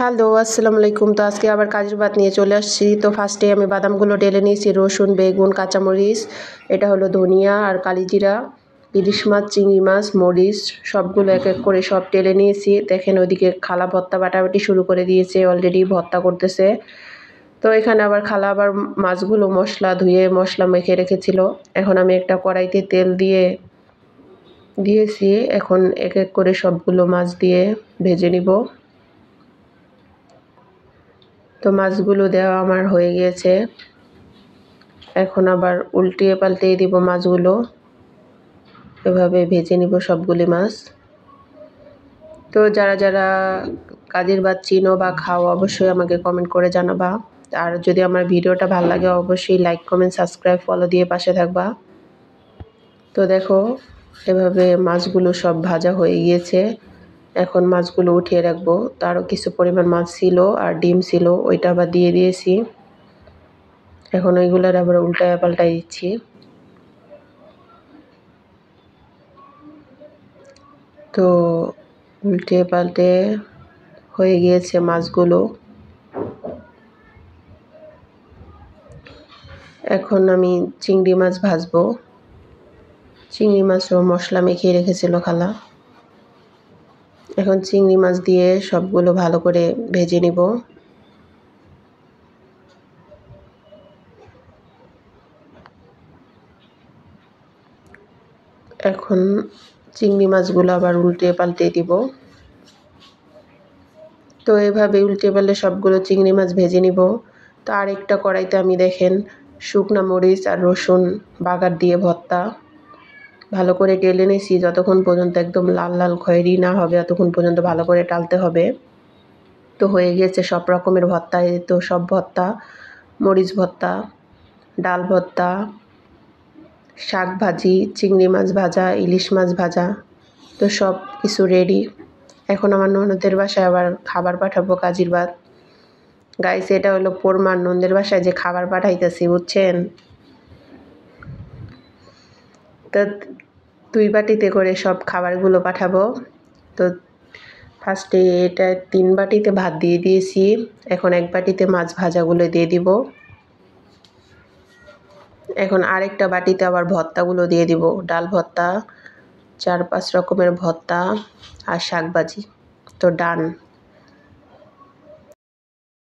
Hello, আসসালামু আলাইকুম। তো আজকে আবার কাজের ভাত নিয়ে চলে আসছি। তো ফার্স্টে আমি বাদামগুলো ঢেলে নিয়েছি, রসুন, বেগুন, কাঁচামরিচ, এটা হলো ধনিয়া আর কালিজিরা, ইলিশ মাছ, চিংড়ি মাছ, মরিচ সবগুলো এক এক করে সব ঢেলে নিয়েছি। দেখেন ওইদিকে খালা ভর্তা বাটাবাটি শুরু করে দিয়েছে, অলরেডি ভর্তা করতেছে। তো এখানে আবার খালা আবার মাছগুলো মশলা ধুয়ে মশলা মেখে রেখেছিল। এখন আমি একটা কড়াইতে তেল দিয়েছি। এখন এক এক করে সবগুলো মাছ দিয়ে ভেজে নিব। তো মাছগুলো দেওয়া আমার হয়ে গিয়েছে। এখন আবার উল্টিয়ে পাল্টিয়ে দিব মাছগুলো, এভাবে ভেজে নিব সবগুলি মাছ। তো যারা যারা কাজের ভাত চিনো বা খাও অবশ্যই আমাকে কমেন্ট করে জানাবা। আর যদি আমার ভিডিওটা ভালো লাগে অবশ্যই লাইক, কমেন্ট, সাবস্ক্রাইব, ফলো দিয়ে পাশে থাকবা। তো দেখো এভাবে মাছগুলো সব ভাজা হয়ে গিয়েছে। এখন মাছগুলো উঠিয়ে রাখবো। তো আরও কিছু পরিমাণ মাছ ছিল আর ডিম ছিল, ওইটা আবার দিয়ে দিয়েছি। এখন ওইগুলোর আবার উল্টায় পাল্টাই দিচ্ছি। তো উল্টে পাল্টে হয়ে গিয়েছে মাছগুলো। এখন আমি চিংড়ি মাছ ভাজবো। চিংড়ি মাছও মশলা মেখে রেখেছিল খালা। এখন চিংড়ি মাছ দিয়ে সবগুলো ভালো করে ভেজে নিব। এখন চিংড়ি মাছগুলো আবার উল্টে পাল্টে দিব। তো এভাবে উল্টে পাল্টে সবগুলো চিংড়ি মাছ ভেজে নিব। তো আরেকটা কড়াইতে আমি দেখেন শুকনা মরিচ আর রসুন বাগার দিয়ে ভর্তা ভালো করে টেলে নিয়েছি। যতক্ষণ পর্যন্ত একদম লাল লাল খয়েরি না হবে ততক্ষণ পর্যন্ত ভালো করে টালতে হবে। তো হয়ে গিয়েছে সব রকমের ভর্তা। এই তো সব ভর্তা, মরিচ ভর্তা, ডাল ভর্তা, শাক ভাজি, চিংড়ি মাছ ভাজা, ইলিশ মাছ ভাজা, তো সব কিছু রেডি। এখন আমার ননদের বাসায় আবার খাবার পাঠাবো কাজের ভাত। গাইস এটা হলো পোরমার ননদের বাসায় যে খাবার পাঠাইতেছি, বুঝছেন? তো 2 বাটিতে করে সব খাবারগুলো পাঠাবো। তো ফার্স্টে এটা 3 বাটিতে ভাত দিয়ে দিয়েছি। এখন 1 বাটিতে মাছ ভাজাগুলো দিয়ে দিব। এখন আরেকটা বাটিতে আবার ভর্তাগুলো দিয়ে দিব। ডাল ভর্তা, 4-5 রকমের ভর্তা আর শাক ভাজি। তো ডান।